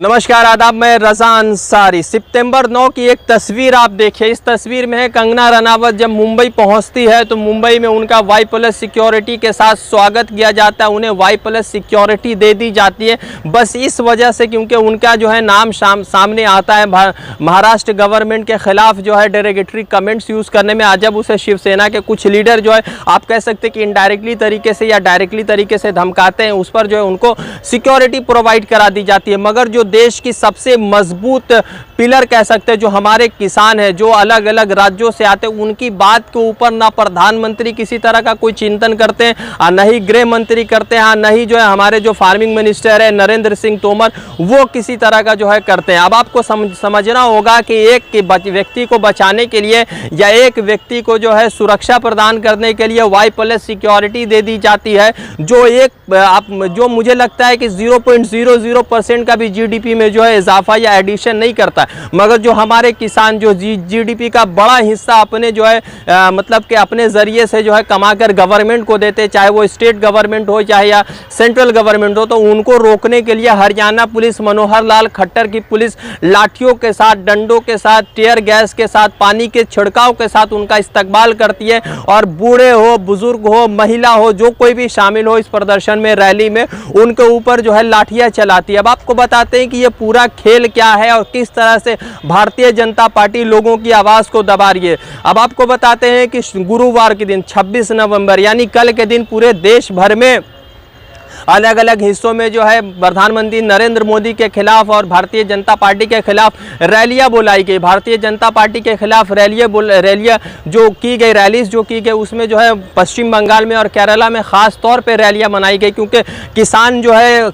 नमस्कार आदाब, मैं रज़ा अंसारी। सितंबर 9 की एक तस्वीर आप देखिए। इस तस्वीर में है कंगना रनावत जब मुंबई पहुंचती है तो मुंबई में उनका Y+ सिक्योरिटी के साथ स्वागत किया जाता है, उन्हें Y+ सिक्योरिटी दे दी जाती है बस इस वजह से क्योंकि उनका जो है नाम सामने आता है महाराष्ट्र गवर्नमेंट के खिलाफ जो है डेरोगेटरी कमेंट्स यूज़ करने में। आज जब उसे शिवसेना के कुछ लीडर जो है आप कह सकते हैं कि इनडायरेक्टली तरीके से या डायरेक्टली तरीके से धमकाते हैं, उस पर जो है उनको सिक्योरिटी प्रोवाइड करा दी जाती है। मगर जो देश की सबसे मजबूत पिलर कह सकते हैं, जो हमारे किसान हैं, जो अलग अलग राज्यों से आते हैं, उनकी बात के ऊपर ना प्रधानमंत्री किसी तरह का कोई चिंतन करते हैं और न ही गृह मंत्री करते हैं, न ही जो है हमारे जो फार्मिंग मिनिस्टर है नरेंद्र सिंह तोमर, वो किसी तरह का जो है करते हैं। अब आपको समझना होगा कि एक व्यक्ति को बचाने के लिए या एक व्यक्ति को जो है सुरक्षा प्रदान करने के लिए Y+ सिक्योरिटी दे दी जाती है, जो मुझे लगता है कि 0.00% का भी GDP में जो है इजाफा या एडिशन नहीं करता। मगर जो हमारे किसान जो GDP का बड़ा हिस्सा अपने जो है मतलब कि अपने ज़रिए से जो है कमाकर गवर्नमेंट को देते, चाहे वो स्टेट गवर्नमेंट हो चाहे या सेंट्रल गवर्नमेंट हो, तो उनको रोकने के लिए हरियाणा पुलिस, मनोहर लाल खट्टर की पुलिस लाठियों के साथ, डंडों के साथ, टीयर गैस के साथ, पानी के छिड़काव के साथ उनका इस्तकबाल करती है। और बूढ़े हो, बुजुर्ग हो, महिला हो, जो कोई भी शामिल हो इस प्रदर्शन में, रैली में, उनके ऊपर जो है लाठियाँ चलाती है। अब आपको बताते हैं कि ये पूरा खेल क्या है और किस तरह से भारतीय जनता पार्टी लोगों की आवाज़ को दबा रही है। अब आपको बताते हैं कि गुरुवार के दिन 26 नवंबर यानी कल के दिन पूरे देश भर में अलग अलग हिस्सों में जो है प्रधानमंत्री नरेंद्र मोदी के खिलाफ और भारतीय जनता पार्टी के खिलाफ रैलियां बुलाई गई। भारतीय जनता पार्टी के खिलाफ रैलियां जो की गई, रैलीज जो की गई, उसमें जो है पश्चिम बंगाल में और केरला में ख़ास तौर पे रैलियां मनाई गई, क्योंकि किसान जो है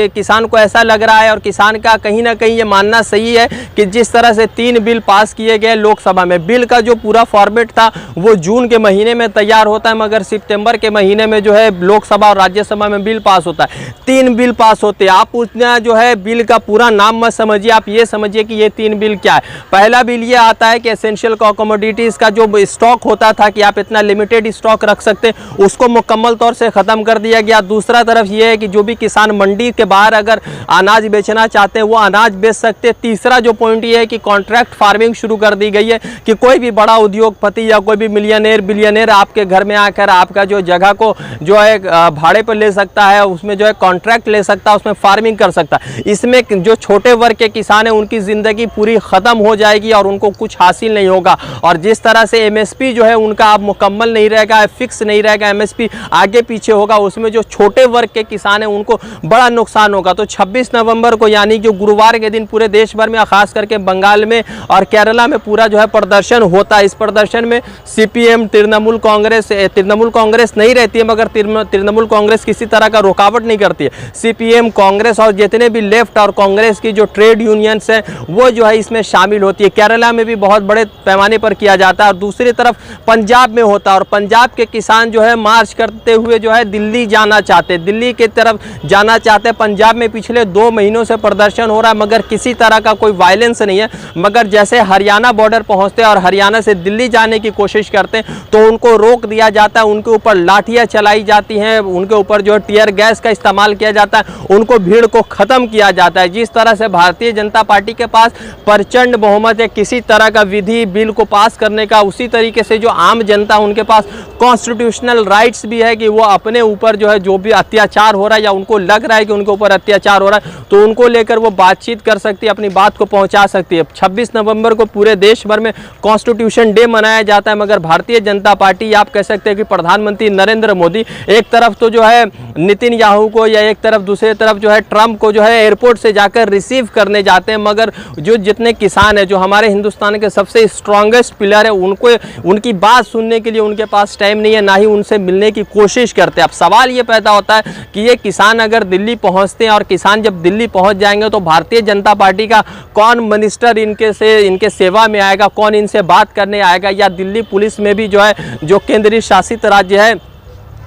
किसान को ऐसा लग रहा है और किसान का कहीं ना कहीं ये मानना सही है कि जिस तरह से 3 बिल पास किए गए लोकसभा में, बिल का जो पूरा फॉर्मेट था वो जून के महीने में तैयार होता है, मगर सितंबर के महीने में जो है लोकसभा और राज्यसभा में बिल पास होता है। 3 बिल पास होते हैं। आप उतना जो है बिल का पूरा नाम मत समझिए, आप ये समझिए कि ये 3 बिल क्या है। पहला बिल ये आता है कि एसेंशियल कमोडिटीज़ का जो स्टॉक होता था कि आप इतना लिमिटेड स्टॉक रख सकते, उसको मुकम्मल तौर से ख़त्म कर दिया गया। दूसरा तरफ ये है कि जो भी किसान मंडी के बाहर अगर अनाज बेचना चाहते हैं वो अनाज बेच सकते। तीसरा जो पॉइंट ये है कि कॉन्ट्रैक्ट फार्मिंग शुरू कर दी गई है कि कोई भी बड़ा उद्योगपति या कोई भी मिलियनेर बिलियनेर आपके घर में आकर आपका जो जगह को जो है भाड़े पर ले सकता है, उसमें जो है कॉन्ट्रैक्ट ले सकता है, उसमें फार्मिंग कर सकता है। इसमें जो छोटे वर्ग के किसान हैं उनकी ज़िंदगी पूरी ख़त्म हो जाएगी और उनको कुछ हासिल नहीं होगा। और जिस तरह से MSP जो है उनका अब मुकम्मल नहीं रहेगा, फिक्स नहीं रहेगा, MSP आगे पीछे होगा, उसमें जो छोटे वर्ग के किसान हैं उनको बड़ा नुकसान होगा। तो 26 नवंबर को यानी कि गुरुवार के दिन पूरे देश भर में, खास करके बंगाल में और केरला में पूरा जो है प्रदर्शन होता है। इस प्रदर्शन में CPM, तृणमूल कांग्रेस नहीं रहती है, मगर तृणमूल कांग्रेस किसी तरह का रुकावट नहीं करती है। CPM, कांग्रेस और जितने भी लेफ्ट और कांग्रेस की जो ट्रेड यूनियंस हैं वो जो है इसमें शामिल होती है। केरला में भी बहुत बड़े पैमाने पर किया जाता है और दूसरी तरफ पंजाब में होता है। और पंजाब के किसान जो है मार्च करते हुए जो है दिल्ली जाना चाहते, दिल्ली की तरफ जाना चाहते हैं। पंजाब में पिछले 2 महीनों से प्रदर्शन हो रहा है, मगर किसी तरह का कोई वायलेंस नहीं है। मगर जैसे हरियाणा बॉर्डर पहुँचते हैं और हरियाणा से दिल्ली जाने की कोशिश करते हैं तो उनको रोक दिया जाता है, उनके ऊपर लाठियाँ चलाई जाती हैं, उनके ऊपर जो टीयर गैस का इस्तेमाल किया जाता है, उनको भीड़ को ख़त्म किया जाता है। जिस तरह से भारतीय जनता पार्टी के पास प्रचंड बहुमत है किसी तरह का विधि बिल को पास करने का, उसी तरीके से जो आम जनता उनके पास कॉन्स्टिट्यूशनल राइट्स भी है कि वो अपने ऊपर जो है जो भी अत्याचार हो रहा है या उनको लग रहा है कि उनके ऊपर अत्याचार हो रहा है तो उनको लेकर वो बातचीत कर सकती है, अपनी बात को पहुंचा सकती है। 26 नवंबर को पूरे देश भर में कॉन्स्टिट्यूशन डे मनाया जाता है, मगर भारतीय जनता पार्टी, आप कह सकते हैं कि प्रधानमंत्री नरेंद्र मोदी एक तरफ तो जो है नितिन याहू को या एक तरफ दूसरी तरफ जो है ट्रंप को जो है एयरपोर्ट से जाकर रिसीव करने जाते हैं, मगर जो जितने किसान हैं, जो हमारे हिंदुस्तान के सबसे स्ट्रॉन्गेस्ट पिलर है, उनको उनकी बात सुनने के लिए उनके पास टाइम नहीं है, ना ही उनसे मिलने की कोशिश करते हैं। अब सवाल ये पैदा होता है कि ये किसान अगर दिल्ली पहुंचते हैं और किसान जब दिल्ली पहुंच जाएंगे तो भारतीय जनता पार्टी का कौन मिनिस्टर इनके सेवा में आएगा, कौन इनसे बात करने आएगा, या दिल्ली पुलिस में भी जो है जो केंद्रीय शासित राज्य है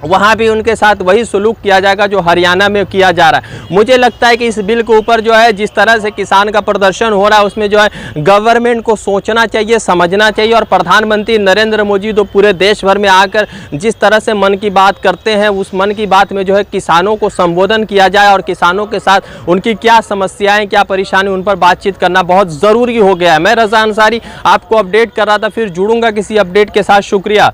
वहाँ भी उनके साथ वही सलूक किया जाएगा जो हरियाणा में किया जा रहा है। मुझे लगता है कि इस बिल के ऊपर जो है जिस तरह से किसान का प्रदर्शन हो रहा है उसमें जो है गवर्नमेंट को सोचना चाहिए, समझना चाहिए। और प्रधानमंत्री नरेंद्र मोदी तो पूरे देश भर में आकर जिस तरह से मन की बात करते हैं, उस मन की बात में जो है किसानों को संबोधन किया जाए और किसानों के साथ उनकी क्या समस्याएं, क्या परेशानी, उन पर बातचीत करना बहुत ज़रूरी हो गया है। मैं रज़ा अंसारी आपको अपडेट कर रहा था, फिर जुड़ूंगा किसी अपडेट के साथ। शुक्रिया।